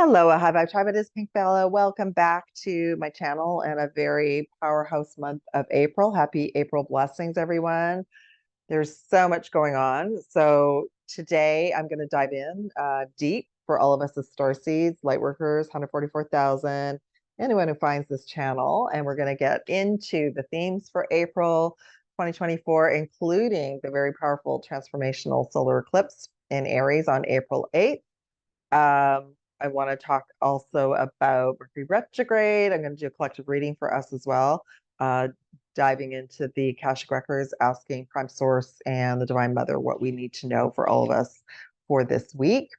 Hello, High Vibe Tribe. It is Pink Bella. Welcome back to my channel and a very powerhouse month of April. Happy April blessings, everyone. There's so much going on. So today I'm going to dive in deep for all of us as Starseeds, Lightworkers, 144,000, anyone who finds this channel. And we're going to get into the themes for April 2024, including the very powerful transformational solar eclipse in Aries on April 8th. I want to talk also about Mercury retrograde. I'm going to do a collective reading for us as well, diving into the Akashic records, asking Prime Source and the Divine Mother what we need to know for all of us for this week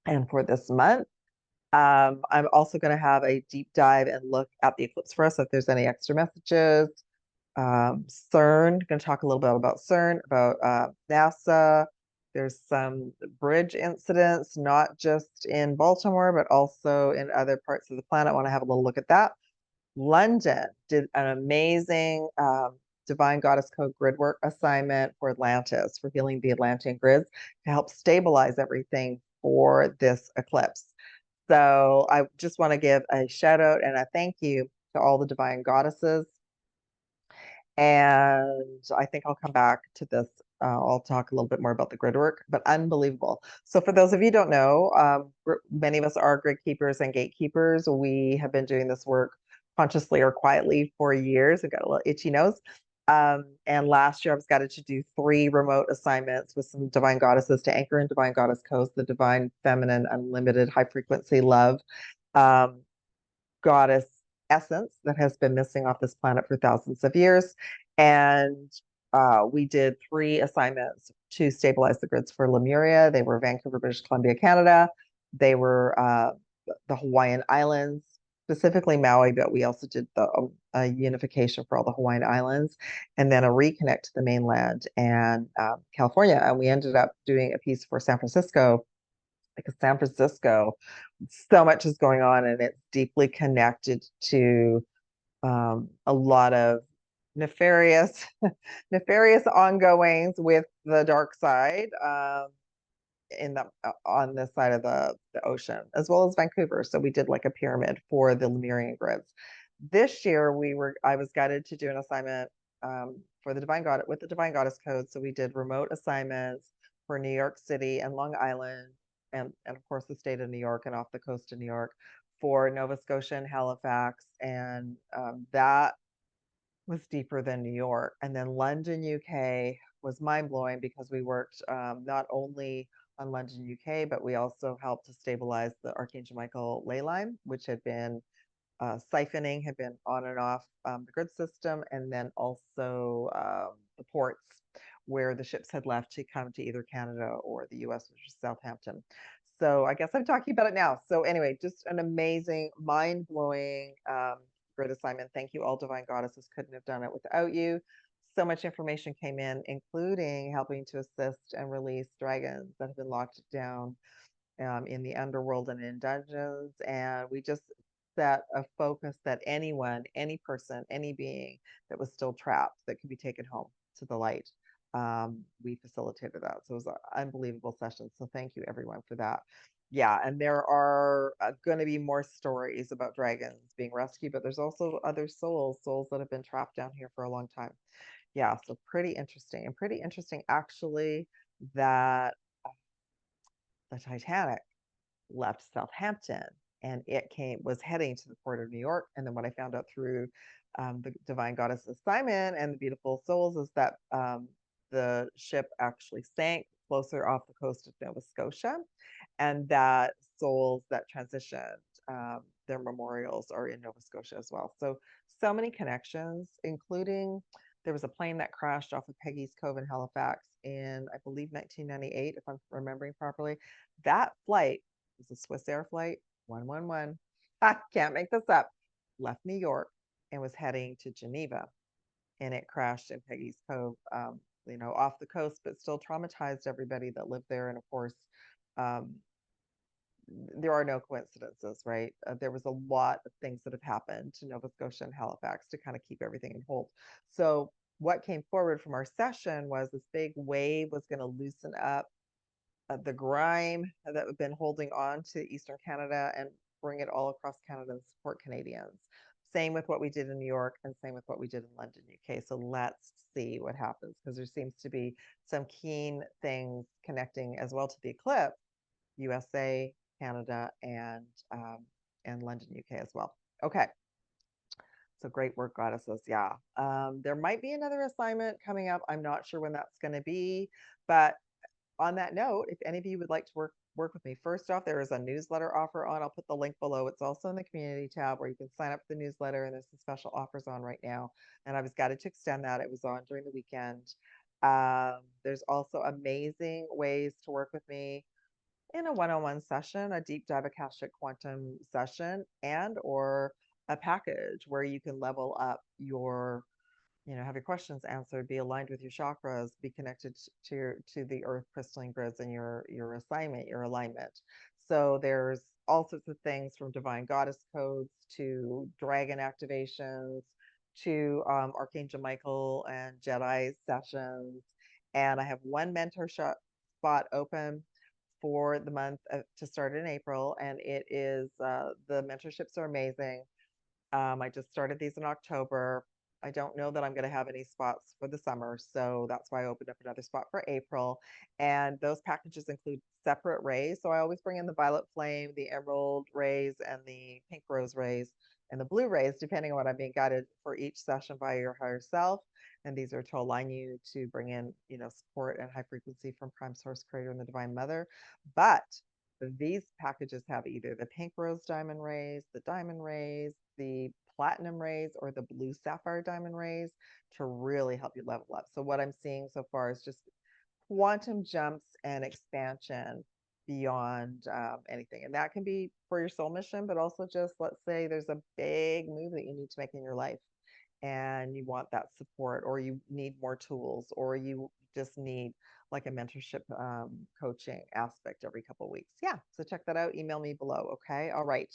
and for this month. I'm also going to have a deep dive and look at the eclipse for us if there's any extra messages. CERN, going to talk a little bit about CERN, about NASA. There's some bridge incidents, not just in Baltimore, but also in other parts of the planet. I want to have a little look at that. London did an amazing Divine Goddess Code grid work assignment for Atlantis, for healing the Atlantean grids to help stabilize everything for this eclipse. So I just want to give a shout out and a thank you to all the divine goddesses. And I think I'll come back to this. I'll talk a little bit more about the grid work, but unbelievable. So for those of you who don't know, many of us are grid keepers and gatekeepers. We have been doing this work consciously or quietly for years. I've got a little itchy nose. And last year I was guided to do 3 remote assignments with some divine goddesses to anchor in divine goddess codes, the divine feminine unlimited high frequency love goddess essence that has been missing off this planet for thousands of years. And we did 3 assignments to stabilize the grids for Lemuria. They were Vancouver, British Columbia, Canada. They were the Hawaiian Islands, specifically Maui, but we also did the unification for all the Hawaiian Islands, and then a reconnect to the mainland and California. And we ended up doing a piece for San Francisco, because San Francisco, so much is going on and it's deeply connected to a lot of nefarious ongoings with the dark side in the on this side of the ocean, as well as Vancouver. So we did like a pyramid for the Lemurian grids. This year I was guided to do an assignment for the Divine God with the Divine Goddess Code. So we did remote assignments for New York City and Long Island, and of course the state of New York and off the coast of New York, for Nova Scotia and Halifax. And that was deeper than New York. And then London, UK was mind blowing because we worked not only on London, UK, but we also helped to stabilize the Archangel Michael ley line, which had been siphoning, had been on and off the grid system, and then also the ports where the ships had left to come to either Canada or the US, which is Southampton. So I guess I'm talking about it now. So anyway, just an amazing, mind-blowing grid assignment. Thank you, all divine goddesses. Couldn't have done it without you. So much information came in, including helping to assist and release dragons that have been locked down in the underworld and in dungeons. And we just set a focus that anyone, any person, any being that was still trapped, that could be taken home to the light. We facilitated that. So it was an unbelievable session. So thank you everyone for that. Yeah, and there are going to be more stories about dragons being rescued, but there's also other souls that have been trapped down here for a long time. Yeah, so pretty interesting, and pretty interesting actually that the Titanic left Southampton and it was heading to the port of New York. And then what I found out through the Divine Goddess assignment and the beautiful souls is that the ship actually sank closer off the coast of Nova Scotia, and that souls that transitioned, their memorials are in Nova Scotia as well. So many connections, including there was a plane that crashed off of Peggy's Cove in Halifax in, I believe, 1998, if I'm remembering properly. That flight was a Swiss Air flight 111. I can't make this up. Left New York and was heading to Geneva, and it crashed in Peggy's Cove, off the coast, but still traumatized everybody that lived there. And of course, there are no coincidences, right? There was a lot of things that have happened to Nova Scotia and Halifax to kind of keep everything in hold. So what came forward from our session was this big wave was going to loosen up the grime that we've been holding on to Eastern Canada and bring it all across Canada and support Canadians. Same with what we did in New York and same with what we did in London, UK. So let's see what happens, because there seems to be some keen things connecting as well to the eclipse, USA, Canada, and London, UK as well. Okay. So great work, goddesses. Yeah. There might be another assignment coming up. I'm not sure when that's going to be, but on that note, if any of you would like to work with me, first off, there is a newsletter offer on. I'll put the link below. It's also in the community tab where you can sign up for the newsletter, and there's some special offers on right now. And I was guided to extend that. It was on during the weekend. There's also amazing ways to work with me in a one-on-one session, a deep dive Akashic quantum session, and or a package where you can level up your, have your questions answered, be aligned with your chakras, be connected to the earth crystalline grids and your assignment, your alignment. So there's all sorts of things from divine goddess codes to dragon activations to Archangel Michael and Jedi sessions. And I have one mentorship spot open for the month to start in April, and it is the mentorships are amazing. I just started these in October. I don't know that I'm going to have any spots for the summer, so that's why I opened up another spot for April. And those packages include separate rays. So I always bring in the violet flame, the emerald rays, and the pink rose rays, and the blue rays, depending on what I'm being guided for each session by your higher self. And these are to align you to bring in, support and high frequency from Prime Source Creator and the Divine Mother. But these packages have either the pink rose diamond rays, the diamond rays, the platinum rays, or the blue sapphire diamond rays to really help you level up. So what I'm seeing so far is just quantum jumps and expansion beyond anything. And that can be for your soul mission, but also just, let's say there's a big move that you need to make in your life and you want that support, or you need more tools, or you just need like a mentorship coaching aspect every couple of weeks. Yeah, so check that out. Email me below. Okay. All right.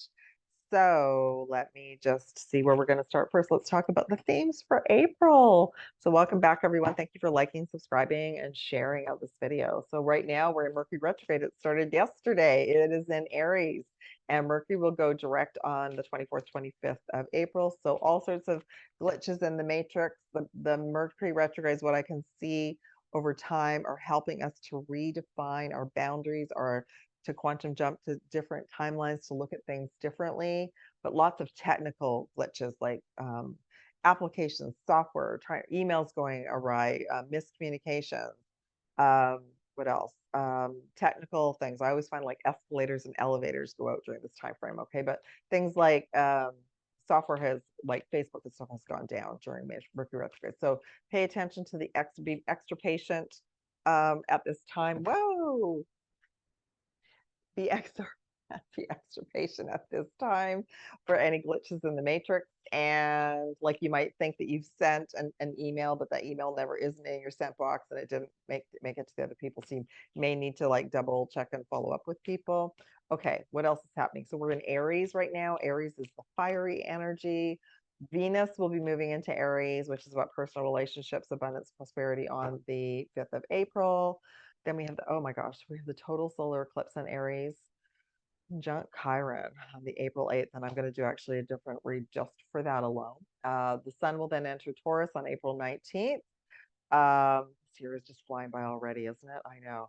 So let me just see where we're going to start first. Let's talk about the themes for April. So welcome back, everyone. Thank you for liking, subscribing, and sharing out this video. So right now we're in Mercury retrograde. It started yesterday. It is in Aries, and Mercury will go direct on the 24th, 25th of April. So all sorts of glitches in the matrix. The Mercury retrograde is what I can see over time are helping us to redefine our boundaries, or to quantum jump to different timelines to look at things differently, but lots of technical glitches like applications, software, emails going awry, miscommunications. What else? Technical things. I always find like escalators and elevators go out during this time frame. Okay, but things like software has, like Facebook and stuff, has gone down during Mercury retrograde. So pay attention to the be extra patient at this time. Whoa. Be extra patient at this time for any glitches in the matrix. And like, you might think that you've sent an email, but that email never isn't in your sent box and it didn't make it to the other people. So you may need to like double check and follow up with people. Okay, what else is happening? So we're in Aries right now. Aries is the fiery energy. Venus will be moving into Aries, which is about personal relationships, abundance, prosperity on the 5th of April. Then we have oh my gosh, we have the total solar eclipse in Aries, conjunct Chiron on the April 8th. And I'm going to do actually a different read just for that alone. The sun will then enter Taurus on April 19th. This year is just flying by already, isn't it? I know.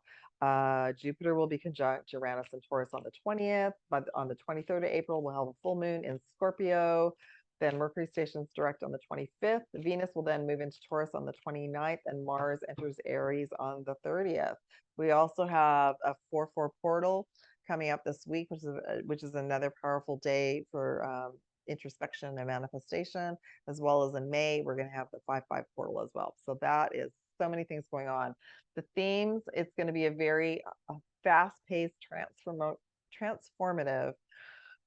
Jupiter will be conjunct Uranus and Taurus on the 20th. But on the 23rd of April, we'll have a full moon in Scorpio. Then Mercury stations direct on the 25th. Venus will then move into Taurus on the 29th, and Mars enters Aries on the 30th. We also have a 4-4 portal coming up this week, which is another powerful day for introspection and manifestation, as well as in May, we're going to have the 5-5 portal as well. So that is so many things going on. The themes, it's going to be a very fast-paced, transformative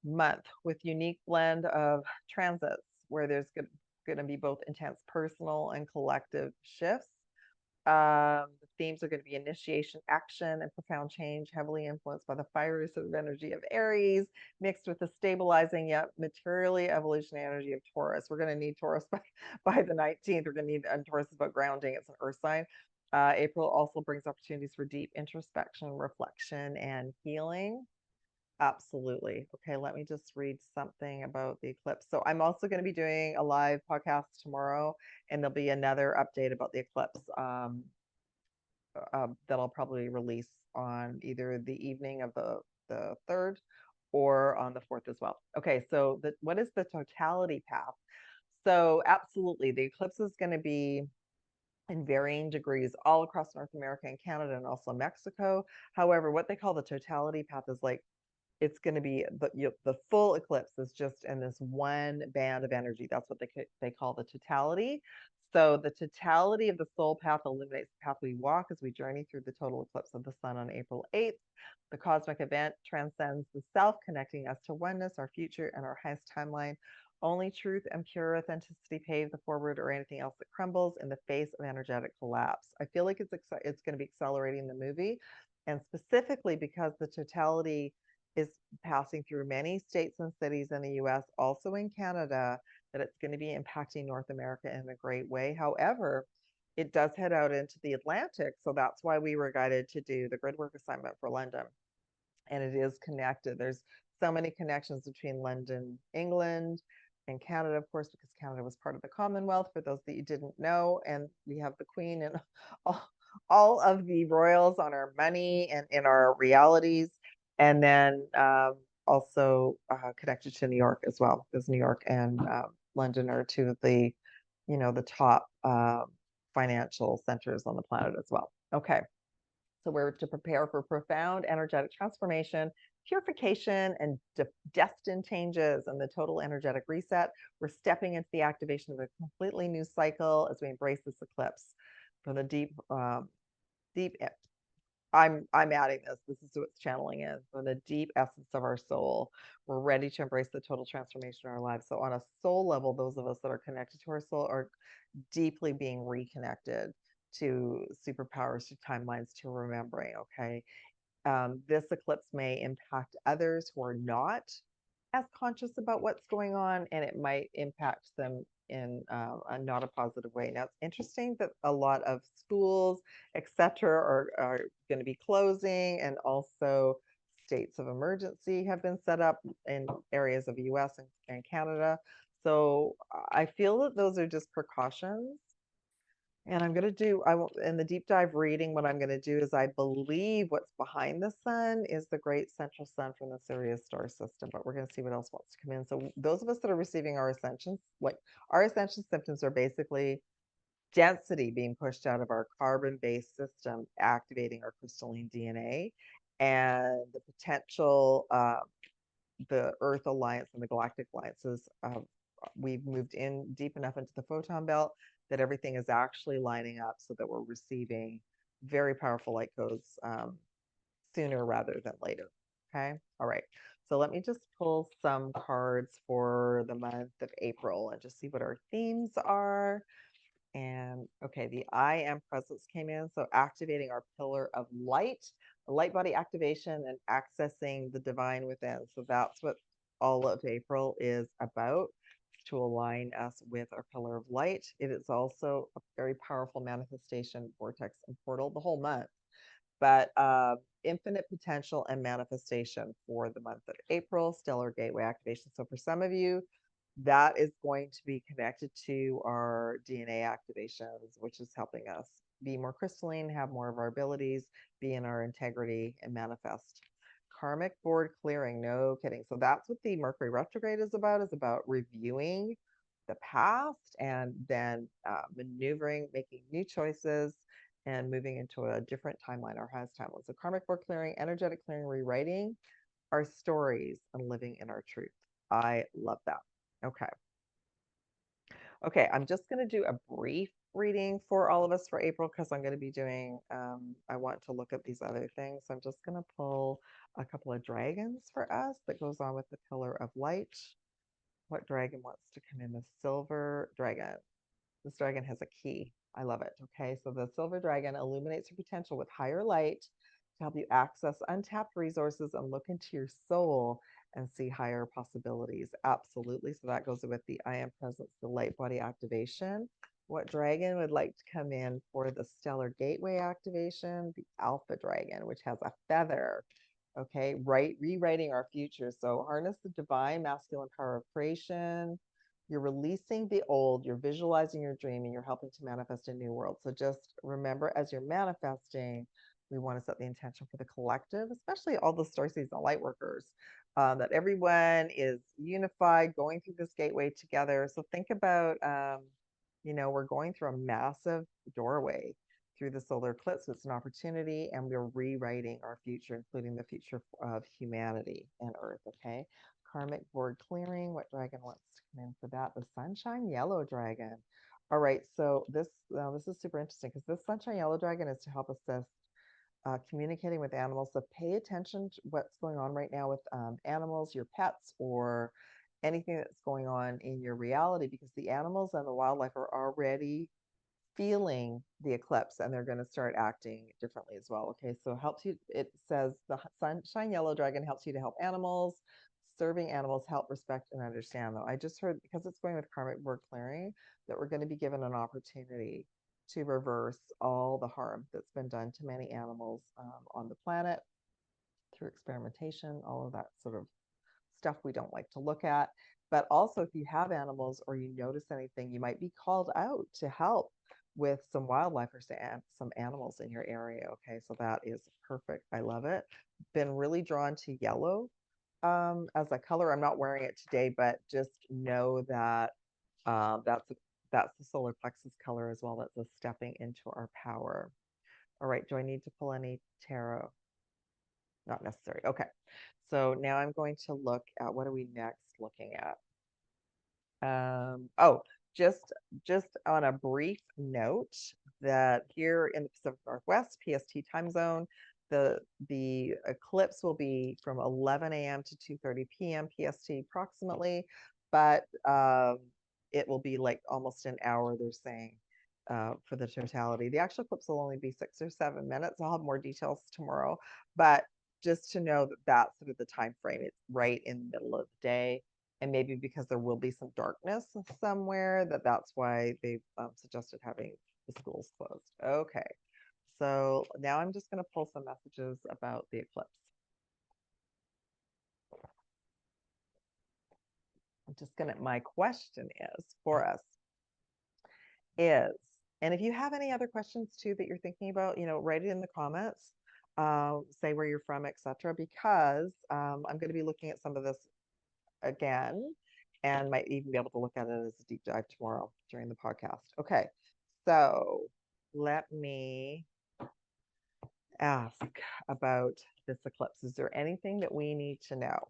month with unique blend of transits where there's going to be both intense personal and collective shifts. The themes are going to be initiation, action, and profound change, heavily influenced by the fiery sort of energy of Aries, mixed with the stabilizing yet materially evolutionary energy of Taurus. We're going to need Taurus by the 19th. We're going to need, and Taurus is about grounding. It's an earth sign. April also brings opportunities for deep introspection, reflection, and healing. Absolutely. Okay, let me just read something about the eclipse. So I'm also going to be doing a live podcast tomorrow, and there'll be another update about the eclipse that I'll probably release on either the evening of the 3rd or on the 4th as well. Okay, so what is the totality path? So absolutely, the eclipse is going to be in varying degrees all across North America and Canada and also Mexico. However, what they call the totality path is like it's going to be the full eclipse is just in this one band of energy. That's what they call the totality. So the totality of the soul path illuminates the path we walk as we journey through the total eclipse of the sun on April 8th. The cosmic event transcends the self, connecting us to oneness, our future, and our highest timeline. Only truth and pure authenticity pave the forward, or anything else that crumbles in the face of energetic collapse. I feel like it's going to be accelerating the movie, and specifically because the totality is passing through many states and cities in the US, also in Canada, that it's going to be impacting North America in a great way. However, it does head out into the Atlantic. So that's why we were guided to do the grid work assignment for London. And it is connected. There's so many connections between London, England, and Canada, of course, because Canada was part of the Commonwealth, for those that you didn't know. And we have the Queen and all of the royals on our money and in our realities. And then also connected to New York as well, because New York and London are two of the, the top financial centers on the planet as well. Okay. So we're to prepare for profound energetic transformation, purification, and destined changes and the total energetic reset. We're stepping into the activation of a completely new cycle as we embrace this eclipse from the deep, deep. I'm adding this. This is what channeling is from the deep essence of our soul. We're ready to embrace the total transformation in our lives. So on a soul level, those of us that are connected to our soul are deeply being reconnected to superpowers, to timelines, to remembering. Okay. This eclipse may impact others who are not as conscious about what's going on, and it might impact them in not a positive way. Now, it's interesting that a lot of schools, etc., are going to be closing, and also states of emergency have been set up in areas of the US and Canada. So I feel that those are just precautions. And I'm going to do, in the deep dive reading, what I'm going to do is I believe what's behind the sun is the great central sun from the Sirius star system, but we're going to see what else wants to come in. So those of us that are receiving our ascensions, like our ascension symptoms are basically density being pushed out of our carbon-based system, activating our crystalline DNA, and the potential, the Earth Alliance and the Galactic Alliances, we've moved in deep enough into the photon belt that everything is actually lining up so that we're receiving very powerful light codes sooner rather than later. Okay. All right. So let me just pull some cards for the month of April and just see what our themes are. And okay, the I am presence came in. So activating our pillar of light, light body activation, and accessing the divine within. So that's what all of April is about, to align us with our pillar of light. It is also a very powerful manifestation vortex and portal the whole month, but infinite potential and manifestation for the month of April, stellar gateway activation. So for some of you, that is going to be connected to our DNA activations, which is helping us be more crystalline, have more of our abilities, be in our integrity, and manifest. Karmic board clearing, no kidding. So that's what the Mercury retrograde is about reviewing the past and then maneuvering, making new choices, and moving into a different timeline, our highest timeline. So karmic board clearing, energetic clearing, rewriting our stories, and living in our truth. I love that. Okay. Okay, I'm just going to do a brief reading for all of us for April because I'm going to be doing, I want to look at these other things. So I'm just going to pull a couple of dragons for us that goes on with the pillar of light. What dragon wants to come in? The silver dragon. This dragon has a key. I love it. Okay, so the silver dragon illuminates your potential with higher light to help you access untapped resources and look into your soul and see higher possibilities. Absolutely. So that goes with the I am presence, the light body activation. What dragon would like to come in for the stellar gateway activation? The alpha dragon, which has a feather. Okay, rewriting our future. So harness the divine masculine power of creation. You're releasing the old, you're visualizing your dream, and you're helping to manifest a new world. So just remember, as you're manifesting, we want to set the intention for the collective, especially all the starseeds and light workers, that everyone is unified, going through this gateway together. So think about, we're going through a massive doorway through the solar eclipse. It's an opportunity, and we're rewriting our future, including the future of humanity and Earth. Okay. Karmic board clearing. What dragon wants to come in for that? The sunshine yellow dragon. All right. So this is super interesting because this sunshine yellow dragon is to help assist communicating with animals. So pay attention to what's going on right now with animals, your pets, or anything that's going on in your reality, because the animals and the wildlife are already feeling the eclipse and they're going to start acting differently as well. Okay, so helps you, it says the sunshine yellow dragon helps you to help animals. Serving animals help respect and understand, though. I just heard, because it's going with karmic board clearing, that we're going to be given an opportunity to reverse all the harm that's been done to many animals on the planet through experimentation, all of that sort of stuff we don't like to look at. But also, if you have animals or you notice anything, you might be called out to help with some wildlife or some animals in your area. Okay, so that is perfect. I love it. Been really drawn to yellow as a color. I'm not wearing it today, but just know that that's the solar plexus color as well. That's a stepping into our power. All right, do I need to pull any tarot? Not necessary. Okay. So now I'm going to look at, what are we next looking at? Oh, just on a brief note, that here in the Pacific Northwest, PST time zone, the eclipse will be from 11 a.m. to 2:30 p.m. PST approximately, but it will be like almost an hour, they're saying, for the totality. The actual eclipse will only be 6 or 7 minutes. I'll have more details tomorrow, but just to know that that's sort of the time frame. It's right in the middle of the day, and maybe because there will be some darkness somewhere, that's why they've suggested having the schools closed. Okay, so now I'm just going to pull some messages about the eclipse. My question is for us is, and if you have any other questions too that you're thinking about, write it in the comments, say where you're from, etc., because I'm going to be looking at some of this again, and might even be able to look at it as a deep dive tomorrow during the podcast. Okay, so let me ask about this eclipse. Is there anything that we need to know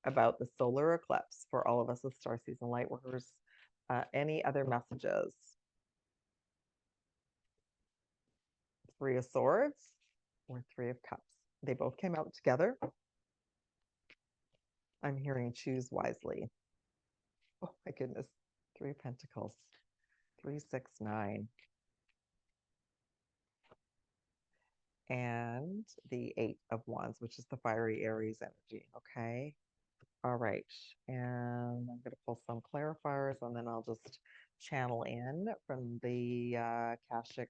about the solar eclipse for all of us as starseeds and light workers? Any other messages? Three of Swords or Three of Cups? They both came out together. I'm hearing choose wisely. Oh my goodness. Three of Pentacles. 3, 6, 9. And the 8 of Wands, which is the fiery Aries energy. Okay. All right. And I'm going to pull some clarifiers, and then I'll just channel in from the AKASHIC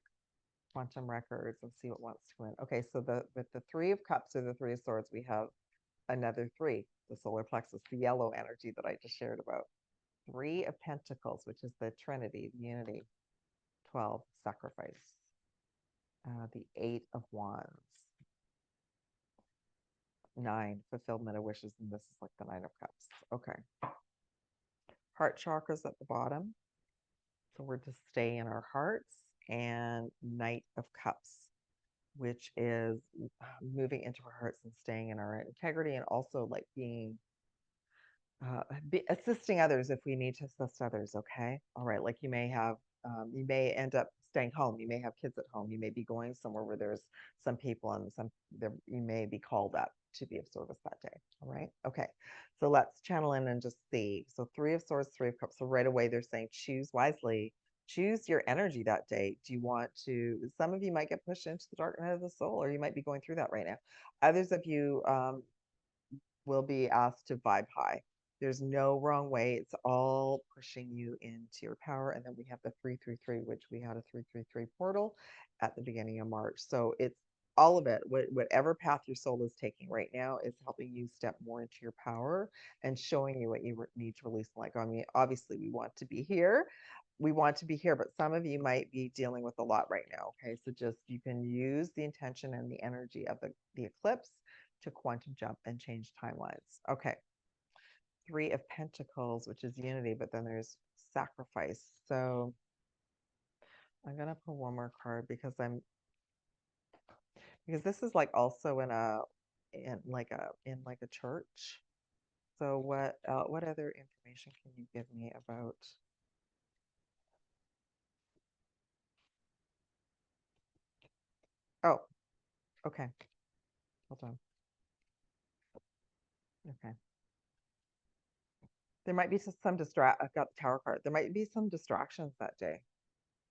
quantum records and see what wants to come in. Okay. So with the 3 of Cups or the 3 of Swords, we have another 3, the solar plexus, the yellow energy that I just shared about. 3 of Pentacles, which is the Trinity, the unity. 12, sacrifice. The 8 of Wands. 9, fulfillment of wishes, and this is like the 9 of Cups. Okay. Heart chakras at the bottom. So we're to stay in our hearts. And Knight of Cups, which is moving into our hearts and staying in our integrity, and also like being assisting others if we need to assist others. Okay. All right. Like you may may end up staying home. You may have kids at home. You may be going somewhere where there's some people, and you may be called up to be of service that day. All right. Okay. So let's channel in and just see. So 3 of Swords, 3 of Cups. So right away they're saying choose wisely. Choose your energy that day. Do you want to? Some of you might get pushed into the dark night of the soul, or you might be going through that right now. Others of you will be asked to vibe high. There's no wrong way. It's all pushing you into your power. And then we have the 333, which we had a 333 portal at the beginning of March. So it's all of it. Whatever path your soul is taking right now is helping you step more into your power and showing you what you need to release. Like, I mean, obviously, we want to be here. We want to be here, but some of you might be dealing with a lot right now. Okay. So just you can use the intention and the energy of the eclipse to quantum jump and change timelines. Okay. Three of Pentacles, which is unity, but then there's sacrifice. So I'm gonna pull one more card because this is like also in like a church. So what other information can you give me about? Oh, okay. Hold on. Okay. There might be some distract. I've got the Tower card. There might be some distractions that day,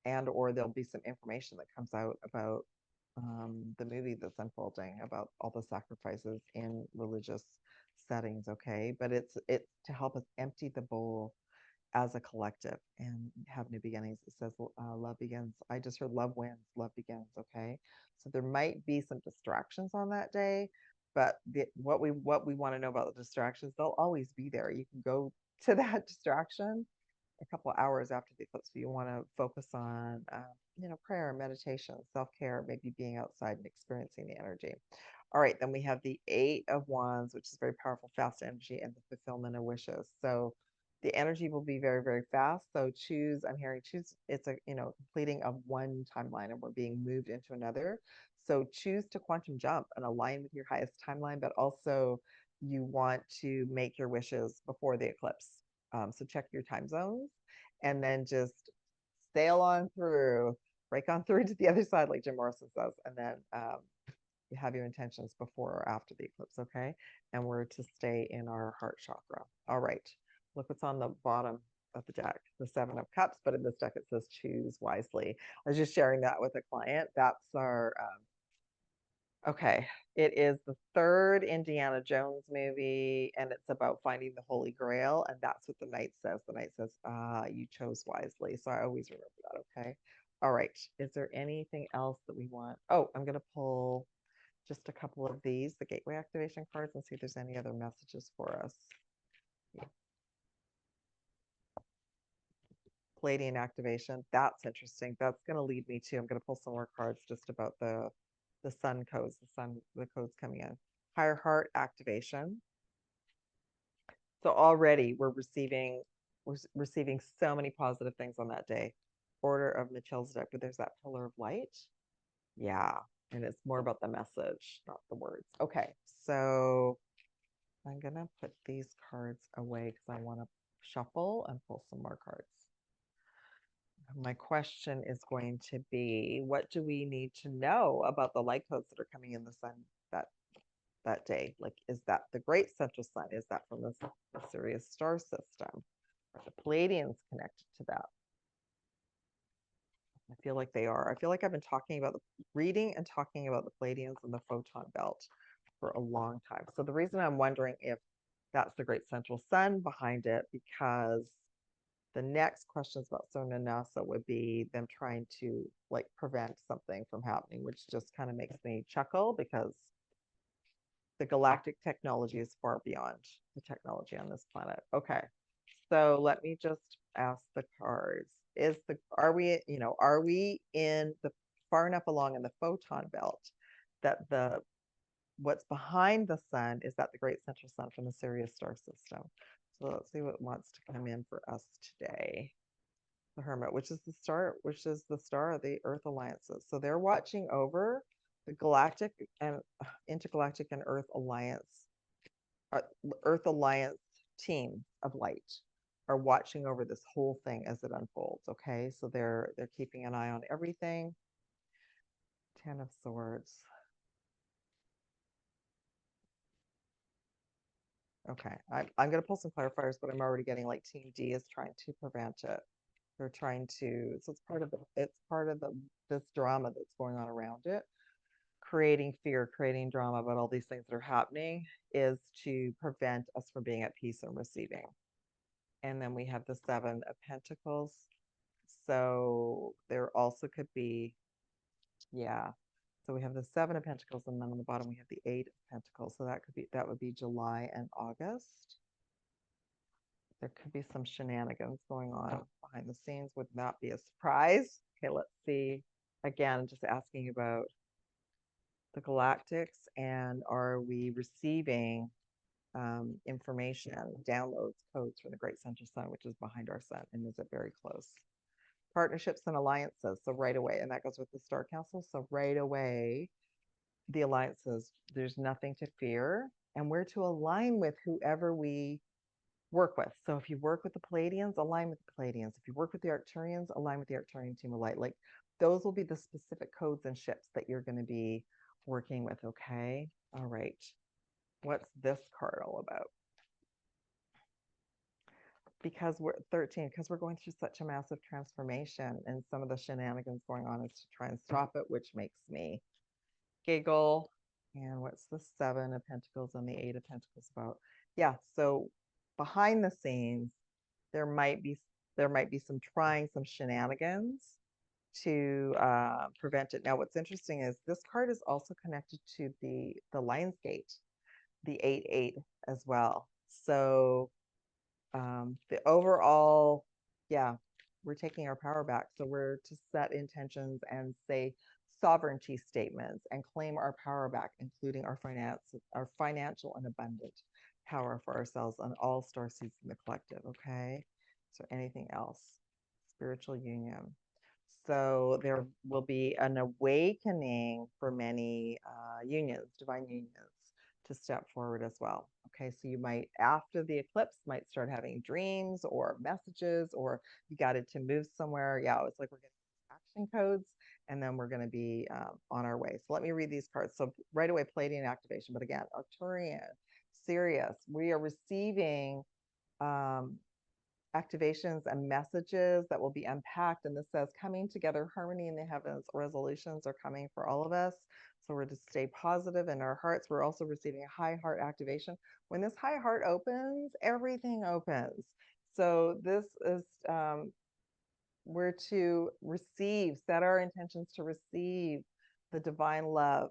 and or there'll be some information that comes out about the movie that's unfolding about all the sacrifices in religious settings. Okay, but it's to help us empty the bowl as a collective and have new beginnings. It says love begins. I just heard love wins, love begins. Okay, so there might be some distractions on that day, but what we want to know about the distractions, they'll always be there. You can go to that distraction a couple of hours after the eclipse. So you want to focus on prayer, meditation, self-care, maybe being outside and experiencing the energy. All right, then we have the Eight of Wands, which is very powerful, fast energy, and the fulfillment of wishes. So the energy will be very, very fast. So choose, I'm hearing choose, it's a, completing of one timeline and we're being moved into another. So choose to quantum jump and align with your highest timeline, but also you want to make your wishes before the eclipse. So check your time zones and then just sail on through, break on through to the other side, like Jim Morrison says, and then you have your intentions before or after the eclipse, okay? And we're to stay in our heart chakra. All right. Look what's on the bottom of the deck, the Seven of Cups, but in this deck it says choose wisely. I was just sharing that with a client. That's our okay. It is the third Indiana Jones movie, and it's about finding the Holy Grail, and that's what the knight says. The knight says, you chose wisely. So I always remember that, okay? All right. Is there anything else that we want? Oh, I'm gonna pull just a couple of these, the gateway activation cards, and see if there's any other messages for us. Yeah. Palladian activation. That's interesting. That's going to lead me to, I'm going to pull some more cards just about the sun codes, the codes coming in. Higher heart activation. So already we're receiving so many positive things on that day. Order of Melchizedek, but there's that pillar of light. Yeah. And it's more about the message, not the words. Okay. So I'm going to put these cards away because I want to shuffle and pull some more cards. My question is going to be, what do we need to know about the light codes that are coming in the sun that day? Like, is that the great central sun? Is that from the Sirius star system? Are the Palladians connected to that? I feel like they are. I feel like I've been reading and talking about the Palladians and the photon belt for a long time. So the reason I'm wondering if that's the great central sun behind it, because the next questions about CERN and NASA would be them trying to like prevent something from happening, which just kind of makes me chuckle because the galactic technology is far beyond the technology on this planet. Okay. So let me just ask the cards. Are we in the far enough along in the photon belt that what's behind the sun is that the great central sun from the Sirius star system? So let's see what wants to come in for us today. The Hermit, which is the star of the Earth alliances. So they're watching over the galactic and intergalactic and uh, Earth alliance team of light are watching over this whole thing as it unfolds. Okay, so they're keeping an eye on everything. Ten of Swords. Okay, I'm going to pull some clarifiers, but I'm already getting like Team D is trying to prevent it. They're trying to, so it's part of this drama that's going on around it. creating fear, creating drama about all these things that are happening is to prevent us from being at peace and receiving. And then we have the Seven of Pentacles. So there also could be, yeah. So we have the Seven of Pentacles, and then on the bottom we have the Eight of Pentacles. So that would be July and August. There could be some shenanigans going on behind the scenes. Would not be a surprise. Okay, let's see. Again, just asking about the galactics, and are we receiving information, downloads, codes from the great central sun, which is behind our sun, and is it very close? Partnerships and alliances. So right away, and that goes with the Star Council. So right away, the alliances, there's nothing to fear, and we're to align with whoever we work with. So if you work with the Pleiadians, align with the Pleiadians. If you work with the Arcturians, align with the Arcturian team of light. Like those will be the specific codes and ships that you're going to be working with. Okay. All right. What's this card all about? Because we're 13, because we're going through such a massive transformation, and some of the shenanigans going on is to try and stop it, which makes me giggle. And what's the Seven of Pentacles and the Eight of Pentacles about? Yeah, so behind the scenes, there might be some trying, some shenanigans to prevent it. Now, what's interesting is this card is also connected to the Lionsgate, the 8-8 as well. So the overall, yeah, we're taking our power back. So we're to set intentions and say sovereignty statements and claim our power back, including our financial and abundant power for ourselves on all star seeds in the collective. Okay. So anything else? Spiritual union. So there will be an awakening for many unions, divine unions, to step forward as well. Okay, so you might, after the eclipse, might start having dreams or messages, or you got it to move somewhere. Yeah, it's like we're getting action codes, and then we're going to be on our way. So let me read these cards. So right away, Pleiadian activation, but again, Arcturian, Sirius, we are receiving activations and messages that will be unpacked. And this says coming together, harmony in the heavens, resolutions are coming for all of us. So we're to stay positive in our hearts. We're also receiving a high heart activation. When this high heart opens, everything opens. So this is, we're to receive, set our intentions to receive the divine love,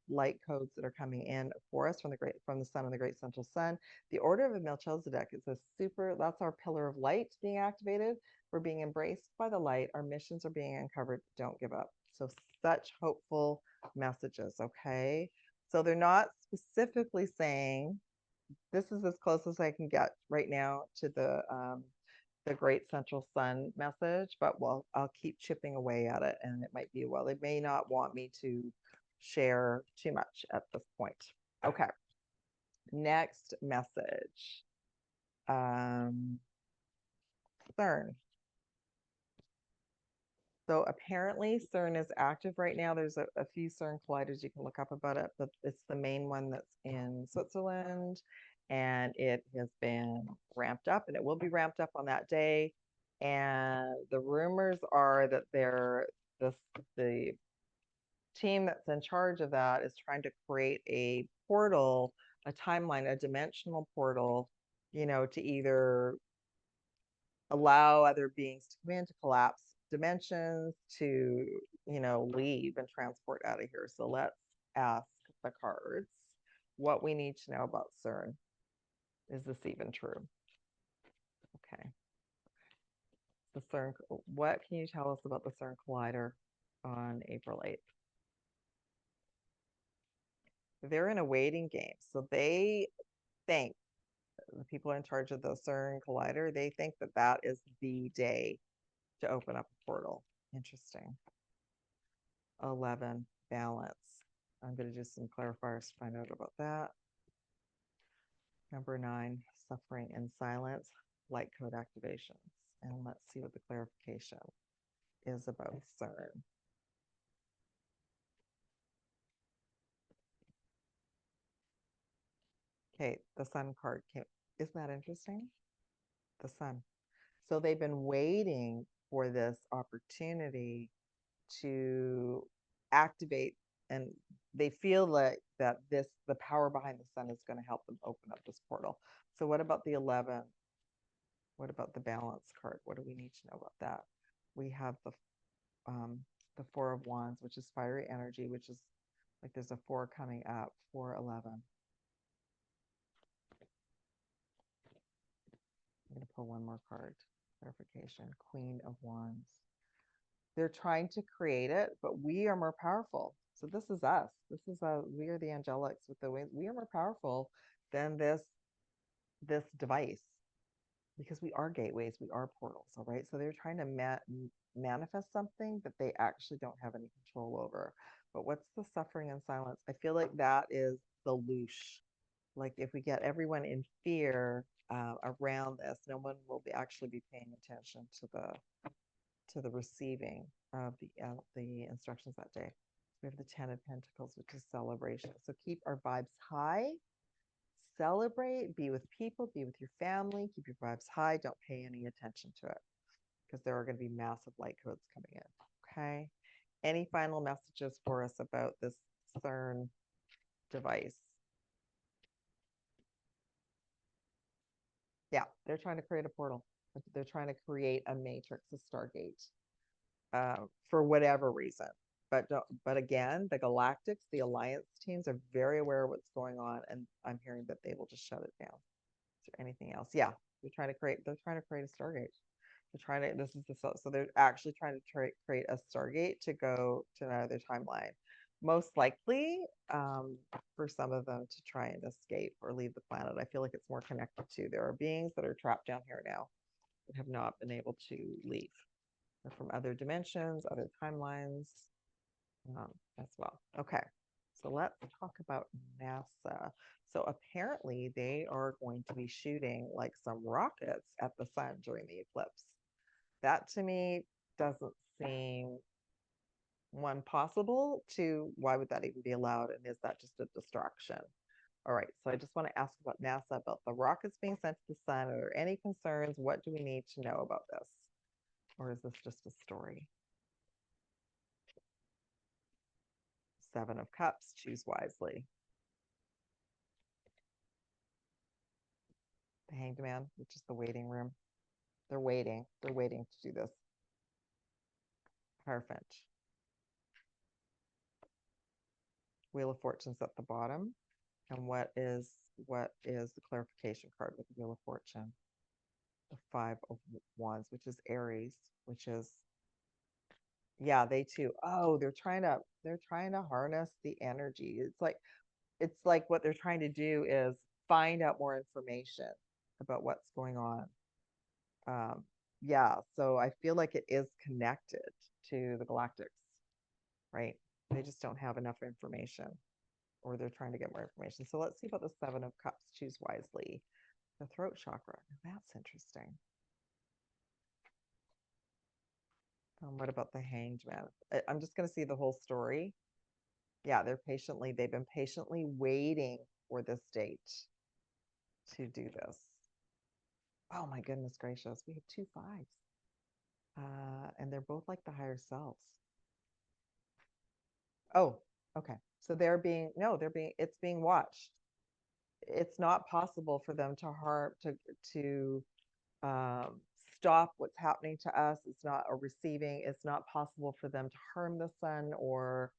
light codes that are coming in for us from the sun and the great central sun. The order of Melchizedek is that's our pillar of light being activated. We're being embraced by the light. Our missions are being uncovered. Don't give up. So such hopeful messages. Okay. So they're not specifically saying, this is as close as I can get right now to the great central sun message, but I'll keep chipping away at it, and it might be, well, they may not want me to share too much at this point. Okay. Next message. CERN. So apparently CERN is active right now. There's a few CERN colliders you can look up about it, but it's the main one that's in Switzerland, and it has been ramped up, and it will be ramped up on that day. And the rumors are that the team that's in charge of that is trying to create a portal, a timeline, a dimensional portal, to either allow other beings to come in, to collapse dimensions, to leave and transport out of here. So let's ask the cards what we need to know about CERN. Is this even true? Okay. The CERN, what can you tell us about the CERN collider on April 8th? They're in a waiting game. So they think, the people in charge of the CERN collider, they think that that is the day to open up a portal. Interesting. 11, balance. I'm going to do some clarifiers to find out about that. Number 9, suffering in silence, light code activations. And let's see what the clarification is about CERN. Okay, the sun card came. Isn't that interesting? The sun. So they've been waiting for this opportunity to activate and they feel like that the power behind the sun is going to help them open up this portal. So what about the 11? What about the balance card? What do we need to know about that? We have the Four of Wands, which is fiery energy, which is like there's a 4 coming up, 411. I'm going to pull one more card. Clarification. Queen of Wands. They're trying to create it, but we are more powerful. So this is us. We are the angelics with the wings. We are more powerful than this device, because we are gateways, we are portals. All right. So they're trying to manifest something that they actually don't have any control over. But what's the suffering and silence? I feel like that is the loosh. Like if we get everyone in fear around this, no one will actually be paying attention to the receiving of the instructions that day. We have the 10 of Pentacles, which is celebration. So keep our vibes high, celebrate, be with people, be with your family, keep your vibes high. Don't pay any attention to it, because there are going to be massive light codes coming in. Okay. Any final messages for us about this CERN device? Yeah, they're trying to create a portal. They're trying to create a matrix, a Stargate, for whatever reason. But again, the Galactics, the Alliance teams are very aware of what's going on, and I'm hearing that they will just shut it down. Is there anything else? Yeah, they're trying to create a Stargate. They're trying to. This is the so they're actually trying to create a Stargate to go to another timeline. Most likely, for some of them to try and escape or leave the planet. I feel like it's more connected to. There are beings that are trapped down here now that have not been able to leave. They're from other dimensions, other timelines, as well. Okay, so let's talk about NASA. So apparently they are going to be shooting like some rockets at the sun during the eclipse. That to me doesn't seem one possible. Two, why would that even be allowed? And is that just a distraction? All right, so I just want to ask about NASA, about the rockets being sent to the sun. Are there any concerns? What do we need to know about this? Or is this just a story? 7 of Cups, choose wisely. The Hanged Man, which is the waiting room. They're waiting to do this. Hierophant. Wheel of Fortune's at the bottom. And what is the clarification card with the Wheel of Fortune? The 5 of Wands, which is Aries, which is, yeah, they too. Oh, they're trying to harness the energy. It's like what they're trying to do is find out more information about what's going on. Yeah, so I feel like it is connected to the Galactics, right? They just don't have enough information, or they're trying to get more information. So let's see about the 7 of Cups, choose wisely. The throat chakra, that's interesting. What about the Hanged Man? I'm just going to see the whole story. Yeah, they've been patiently waiting for this date to do this. Oh my goodness gracious, we have 2 5s. And they're both like the higher selves. Oh, okay. So it's being watched. It's not possible for them to stop what's happening to us. It's not a receiving. It's not possible for them to harm the sun or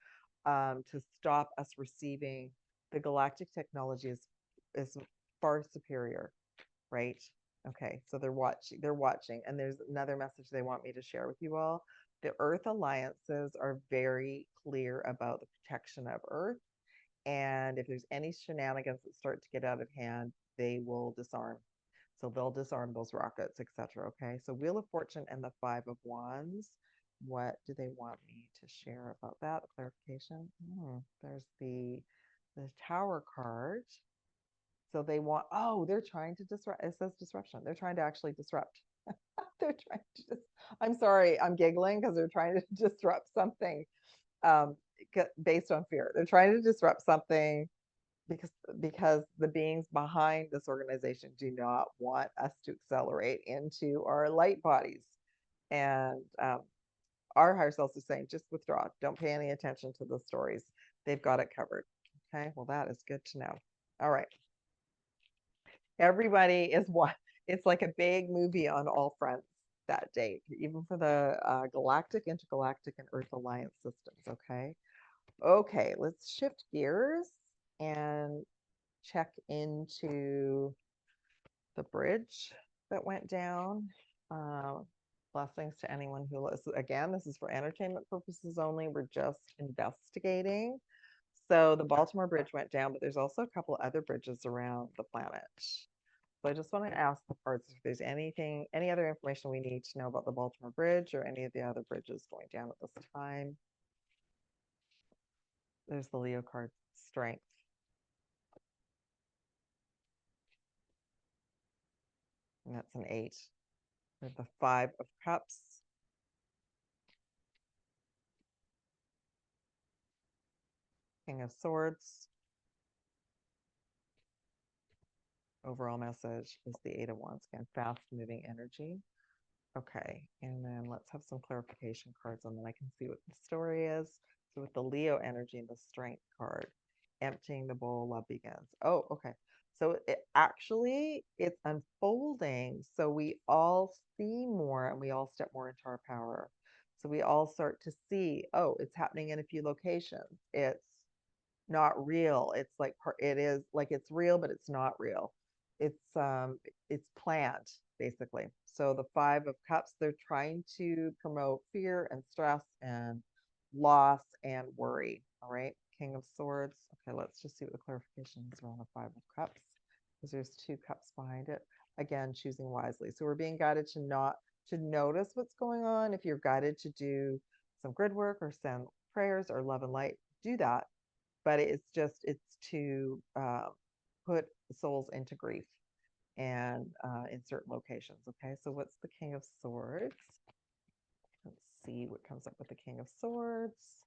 to stop us receiving. The galactic technology is far superior, right? Okay, so they're watching, and there's another message they want me to share with you all. The Earth alliances are very clear about the protection of Earth, and if there's any shenanigans that start to get out of hand, they will disarm. So they'll disarm those rockets, etc. Okay, so Wheel of Fortune and the 5 of Wands. What do they want me to share about that? Clarification. There's the Tower card. So they're trying to disrupt. It says disruption. They're trying to actually disrupt. They're trying to I'm sorry, I'm giggling because they're trying to disrupt something based on fear. They're trying to disrupt something because the beings behind this organization do not want us to accelerate into our light bodies. And our higher selves are saying, just withdraw. Don't pay any attention to the stories. They've got it covered. Okay, well, that is good to know. All right. Everybody is what? It's like a big movie on all fronts that date, even for the galactic, intergalactic, and Earth Alliance systems. Okay. Okay, let's shift gears and check into the bridge that went down. Uh, Blessings to anyone who listens. Again, this is for entertainment purposes only. We're just investigating. So the Baltimore Bridge went down, but there's also a couple other bridges around the planet. So I just want to ask the cards if there's anything, any other information we need to know about the Baltimore Bridge or any of the other bridges going down at this time. There's the Leo card, Strength. And that's an 8. We have the 5 of Cups. King of Swords. Overall message is the 8 of Wands. Again, fast-moving energy. Okay, and then let's have some clarification cards and then I can see what the story is. So with the Leo energy and the Strength card, emptying the bowl, love begins. Oh, okay. So it's unfolding. So we all see more and we all step more into our power. So we all start to see, oh, it's happening in a few locations. It's not real. It's like it is like it's real, but it's not real. It's planned basically. So the 5 of Cups, they're trying to promote fear and stress and loss and worry. All right. King of Swords. Okay, let's just see what the clarification is around the 5 of Cups, because there's 2 cups behind it. Again, choosing wisely. So we're being guided to notice what's going on. If you're guided to do some grid work or send prayers or love and light, do that, but it's to put souls into grief and in certain locations. Okay, so what's the King of Swords? Let's see what comes up with the King of Swords.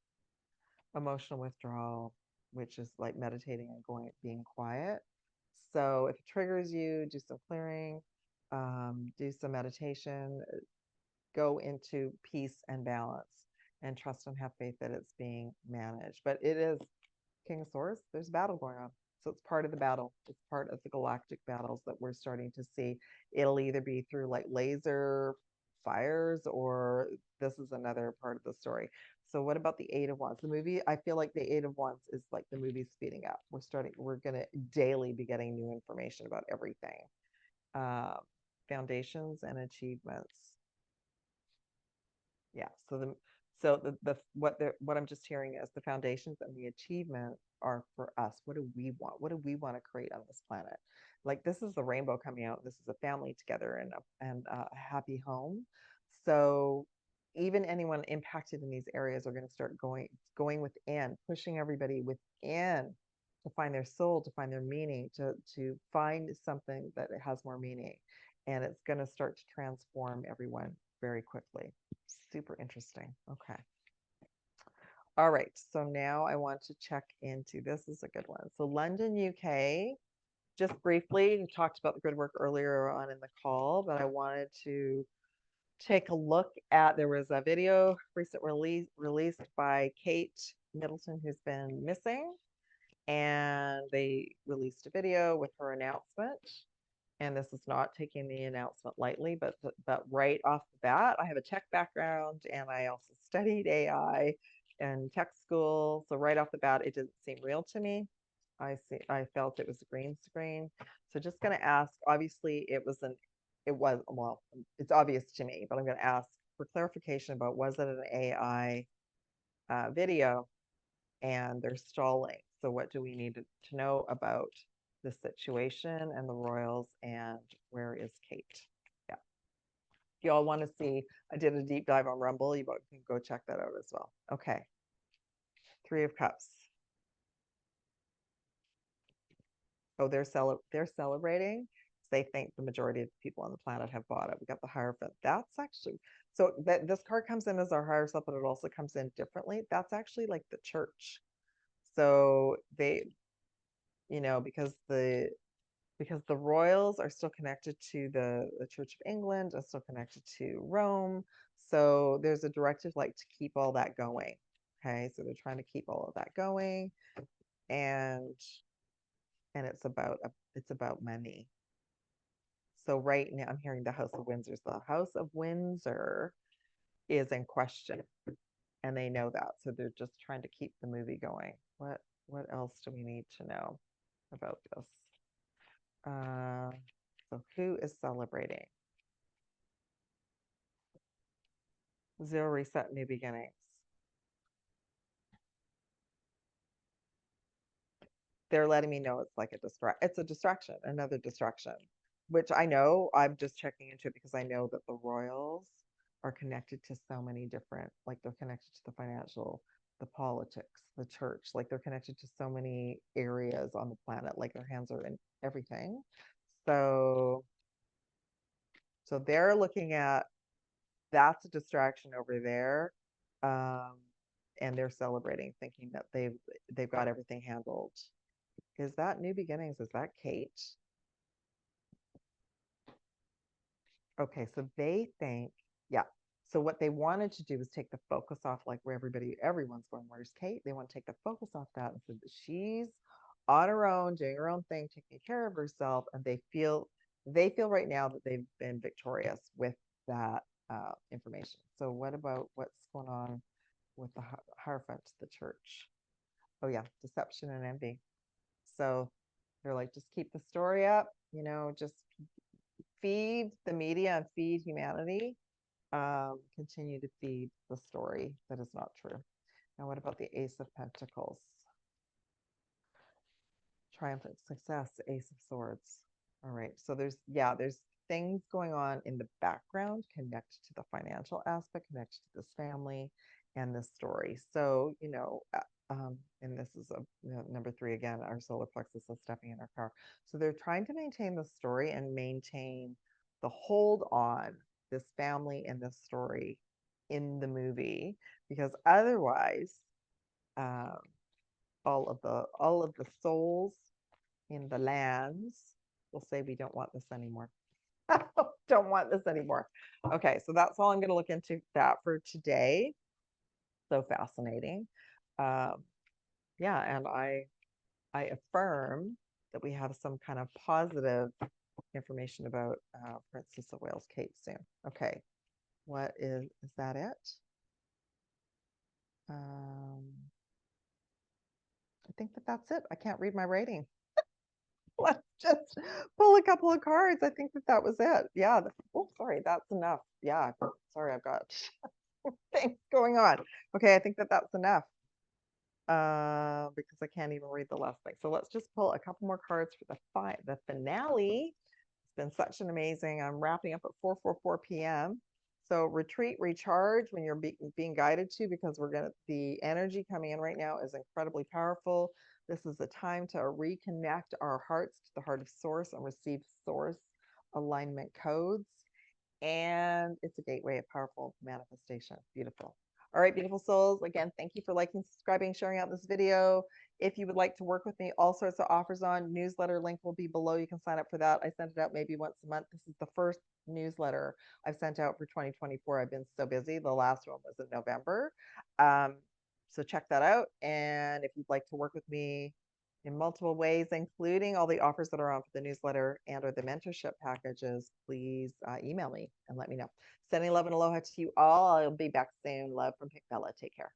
Emotional withdrawal, which is like meditating and being quiet. So if it triggers you, do some clearing, do some meditation, go into peace and balance, and trust and have faith that it's being managed. But it is King of Swords, there's a battle going on. So it's part of the battle. It's part of the galactic battles that we're starting to see. It'll either be through like laser fires or this is another part of the story. So what about the 8 of Wands? The movie, I feel like the 8 of Wands is like the movie speeding up. We're going to daily be getting new information about everything. Foundations and achievements. Yeah. What I'm just hearing is the foundations and the achievement are for us. What do we want? What do we want to create on this planet? Like this is the rainbow coming out. This is a family together and a happy home. So even anyone impacted in these areas are going to start going within, pushing everybody within to find their soul, to find their meaning, to find something that has more meaning. And it's going to start to transform everyone very quickly. Super interesting. Okay. All right. So now I want to check into this is a good one. So London, UK. Just briefly, we talked about the grid work earlier on in the call, but I wanted to take a look at, there was a video released by Kate Middleton, who's been missing, and they released a video with her announcement. And this is not taking the announcement lightly, but right off the bat, I have a tech background and I also studied AI in tech school. So right off the bat, it didn't seem real to me. I felt it was a green screen. So just going to ask, obviously well, it's obvious to me, but I'm going to ask for clarification about was it an AI video, and they're stalling. So what do we need to know about the situation and the royals, and where is Kate? Yeah. If y'all want to see, I did a deep dive on Rumble. You can go check that out as well. Okay. 3 of Cups. Oh, they're celebrating. They think the majority of people on the planet have bought it. We got the Hierophant. That's actually, so this card comes in as our higher self, but it also comes in differently. That's actually like the church. So they, because the royals are still connected to the Church of England, are still connected to Rome. So there's a directive like to keep all that going. Okay, so they're trying to keep all of that going, and it's about money. So right now I'm hearing the House of Windsor. So the House of Windsor is in question, and they know that. So they're just trying to keep the movie going. What else do we need to know about this? So who is celebrating? Zero reset, new beginnings. They're letting me know it's like it's a distraction, another distraction, which I know. I'm just checking into it because I know that the royals are connected to so many different, like they're connected to the financial, the politics, the church, like they're connected to so many areas on the planet, like their hands are in everything. So they're looking at, that's a distraction over there. Um, and they're celebrating, thinking that they've got everything handled. Is that new beginnings? Is that Kate? Okay, so they think, yeah. So what they wanted to do was take the focus off, like where everyone's going, where's Kate? They want to take the focus off that and say that she's on her own, doing her own thing, taking care of herself, and they feel right now that they've been victorious with that information. So what about what's going on with the Hierophant, the church? Oh yeah, deception and envy. So they're like, just keep the story up, just feed the media and feed humanity. Continue to feed the story that is not true. Now, what about the Ace of Pentacles? Triumphant success, Ace of Swords. All right. So there's things going on in the background connected to the financial aspect, connected to this family and this story. So, and this is number 3 again, our solar plexus is stepping in our car. So they're trying to maintain the story and maintain the hold on this family and this story in the movie, because otherwise, um, all of the souls in the lands will say we don't want this anymore. Don't want this anymore. Okay, so that's all I'm going to look into that for today. So fascinating. Um, yeah, and I affirm that we have some kind of positive information about Princess of Wales Kate soon. Okay, what is that it? Um, I think that that's it. I can't read my writing. Let's just pull a couple of cards. I think that that was it. Yeah. Oh, sorry. That's enough. Yeah. Sorry, I've got things going on. Okay, I think that that's enough. Because I can't even read the last thing. So let's just pull a couple more cards for the finale. It's been such an amazing. I'm wrapping up at 4:44 p.m. So retreat, recharge when you're being guided to, because the energy coming in right now is incredibly powerful. This is the time to reconnect our hearts to the heart of source and receive source alignment codes. And it's a gateway of powerful manifestation. Beautiful. All right, beautiful souls. Again, thank you for liking, subscribing, sharing out this video. If you would like to work with me, all sorts of offers on. Newsletter link will be below. You can sign up for that. I send it out maybe once a month. This is the first newsletter I've sent out for 2024. I've been so busy. The last one was in November. So check that out. And if you'd like to work with me in multiple ways, including all the offers that are on for the newsletter and or the mentorship packages, please email me and let me know. Sending love and aloha to you all. I'll be back soon. Love from Pink Bella. Take care.